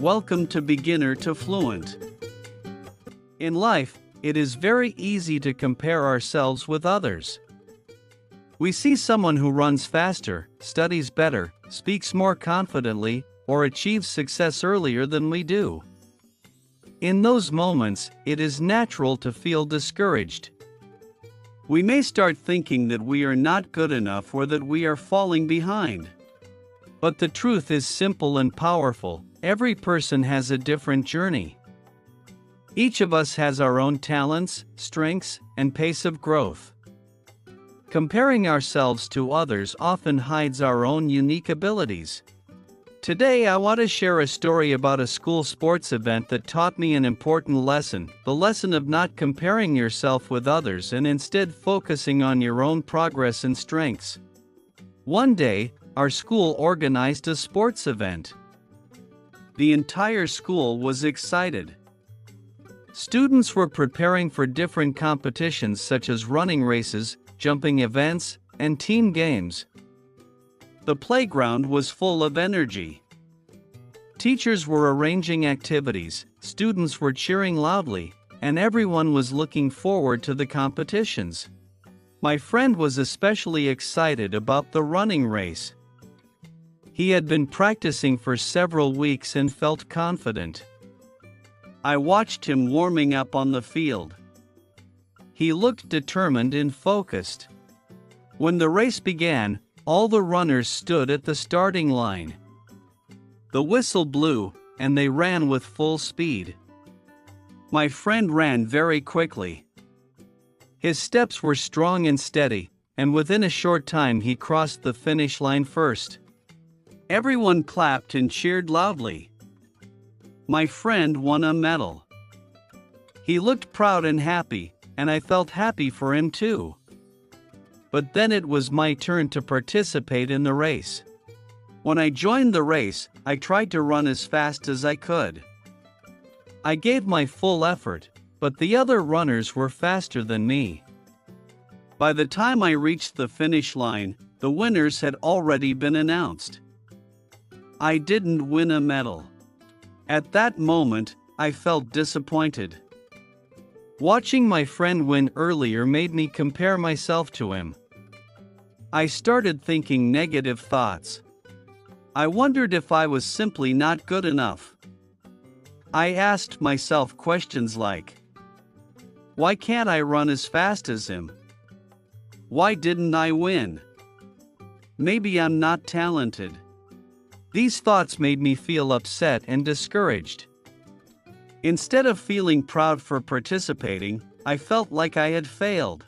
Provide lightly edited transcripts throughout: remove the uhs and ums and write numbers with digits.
Welcome to Beginner to Fluent. In life, it is very easy to compare ourselves with others. We see someone who runs faster, studies better, speaks more confidently, or achieves success earlier than we do. In those moments, it is natural to feel discouraged. We may start thinking that we are not good enough or that we are falling behind. But the truth is simple and powerful: every person has a different journey. Each of us has our own talents, strengths, and pace of growth. Comparing ourselves to others often hides our own unique abilities. Today I want to share a story about a school sports event that taught me an important lesson: the lesson of not comparing yourself with others and instead focusing on your own progress and strengths. One day, our school organized a sports event. The entire school was excited. Students were preparing for different competitions such as running races, jumping events, and team games. The playground was full of energy. Teachers were arranging activities, students were cheering loudly, and everyone was looking forward to the competitions. My friend was especially excited about the running race. He had been practicing for several weeks and felt confident. I watched him warming up on the field. He looked determined and focused. When the race began, all the runners stood at the starting line. The whistle blew, and they ran with full speed. My friend ran very quickly. His steps were strong and steady, and within a short time he crossed the finish line first. Everyone clapped and cheered loudly. My friend won a medal. He looked proud and happy, and I felt happy for him too. But then it was my turn to participate in the race. When I joined the race, I tried to run as fast as I could. I gave my full effort, but the other runners were faster than me. By the time I reached the finish line, the winners had already been announced. I didn't win a medal. At that moment, I felt disappointed. Watching my friend win earlier made me compare myself to him. I started thinking negative thoughts. I wondered if I was simply not good enough. I asked myself questions like, why can't I run as fast as him? Why didn't I win? Maybe I'm not talented. These thoughts made me feel upset and discouraged. Instead of feeling proud for participating, I felt like I had failed.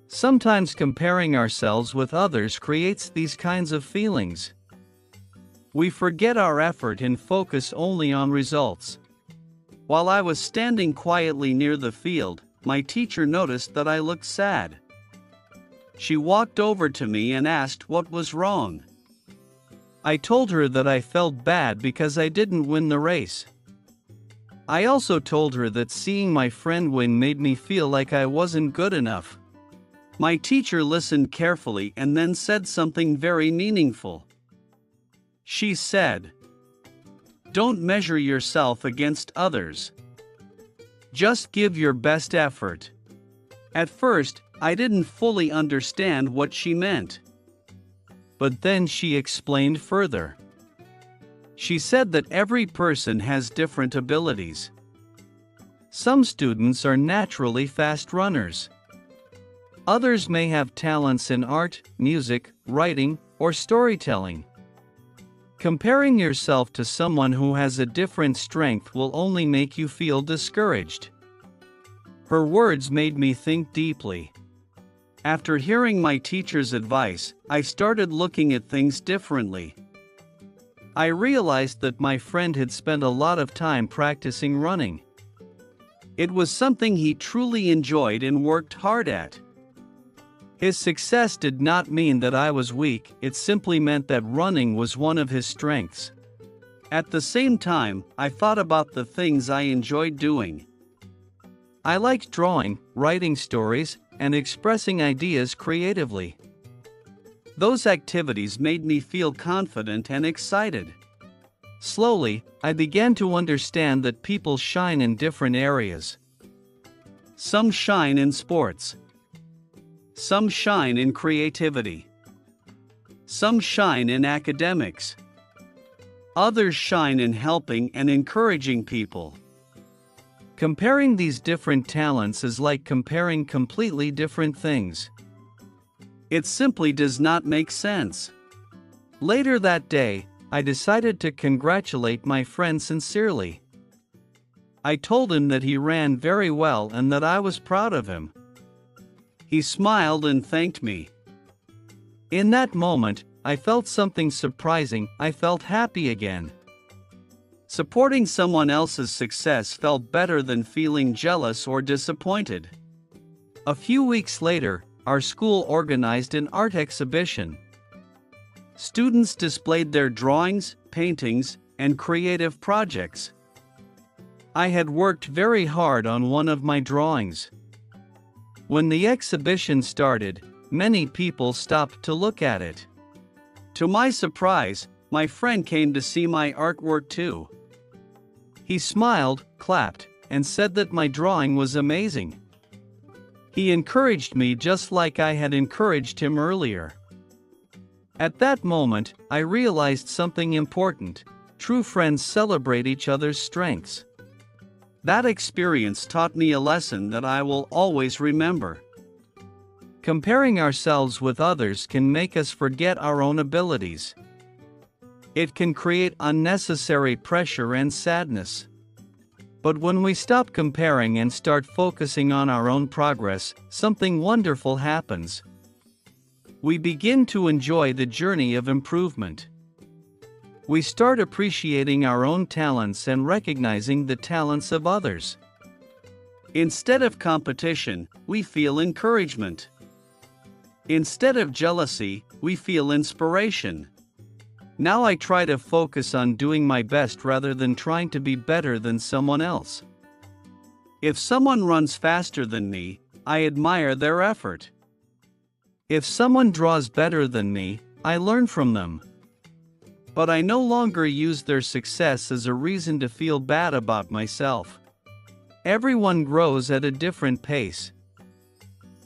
Sometimes comparing ourselves with others creates these kinds of feelings. We forget our effort and focus only on results. While I was standing quietly near the field, my teacher noticed that I looked sad. She walked over to me and asked what was wrong. I told her that I felt bad because I didn't win the race. I also told her that seeing my friend win made me feel like I wasn't good enough. My teacher listened carefully and then said something very meaningful. She said, "Don't measure yourself against others. Just give your best effort." At first, I didn't fully understand what she meant. But then she explained further. She said that every person has different abilities. Some students are naturally fast runners. Others may have talents in art, music, writing, or storytelling. Comparing yourself to someone who has a different strength will only make you feel discouraged. Her words made me think deeply. After hearing my teacher's advice, I started looking at things differently. I realized that my friend had spent a lot of time practicing running. It was something he truly enjoyed and worked hard at. His success did not mean that I was weak, it simply meant that running was one of his strengths. At the same time, I thought about the things I enjoyed doing. I liked drawing, writing stories, and expressing ideas creatively. Those activities made me feel confident and excited. Slowly, I began to understand that people shine in different areas. Some shine in sports. Some shine in creativity. Some shine in academics. Others shine in helping and encouraging people. Comparing these different talents is like comparing completely different things. It simply does not make sense. Later that day, I decided to congratulate my friend sincerely. I told him that he ran very well and that I was proud of him. He smiled and thanked me. In that moment, I felt something surprising. I felt happy again. Supporting someone else's success felt better than feeling jealous or disappointed. A few weeks later, our school organized an art exhibition. Students displayed their drawings, paintings, and creative projects. I had worked very hard on one of my drawings. When the exhibition started, many people stopped to look at it. To my surprise, my friend came to see my artwork too. He smiled, clapped, and said that my drawing was amazing. He encouraged me just like I had encouraged him earlier. At that moment, I realized something important. True friends celebrate each other's strengths. That experience taught me a lesson that I will always remember. Comparing ourselves with others can make us forget our own abilities. It can create unnecessary pressure and sadness. But when we stop comparing and start focusing on our own progress, something wonderful happens. We begin to enjoy the journey of improvement. We start appreciating our own talents and recognizing the talents of others. Instead of competition, we feel encouragement. Instead of jealousy, we feel inspiration. Now I try to focus on doing my best rather than trying to be better than someone else. If someone runs faster than me, I admire their effort. If someone draws better than me, I learn from them. But I no longer use their success as a reason to feel bad about myself. Everyone grows at a different pace.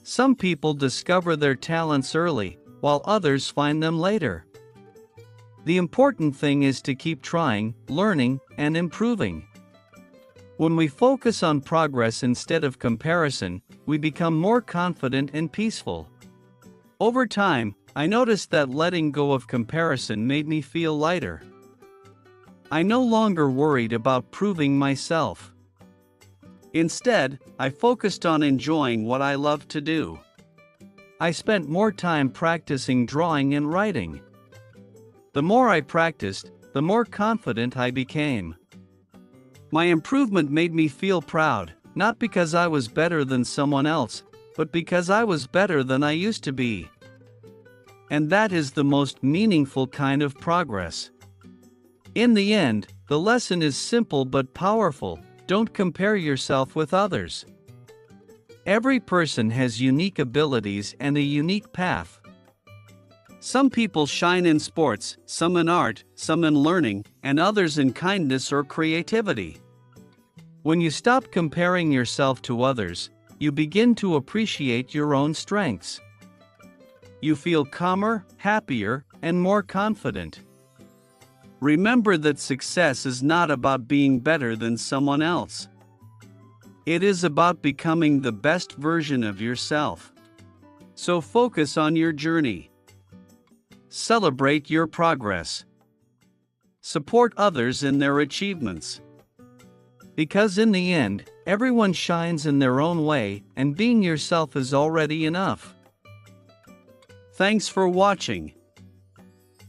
Some people discover their talents early, while others find them later. The important thing is to keep trying, learning, and improving. When we focus on progress instead of comparison, we become more confident and peaceful. Over time, I noticed that letting go of comparison made me feel lighter. I no longer worried about proving myself. Instead, I focused on enjoying what I love to do. I spent more time practicing drawing and writing. The more I practiced, the more confident I became. My improvement made me feel proud, not because I was better than someone else, but because I was better than I used to be. And that is the most meaningful kind of progress. In the end, the lesson is simple but powerful. Don't compare yourself with others. Every person has unique abilities and a unique path. Some people shine in sports, some in art, some in learning, and others in kindness or creativity. When you stop comparing yourself to others, you begin to appreciate your own strengths. You feel calmer, happier, and more confident. Remember that success is not about being better than someone else. It is about becoming the best version of yourself. So focus on your journey. Celebrate your progress. Support others in their achievements. Because in the end, everyone shines in their own way, and being yourself is already enough. Thanks for watching.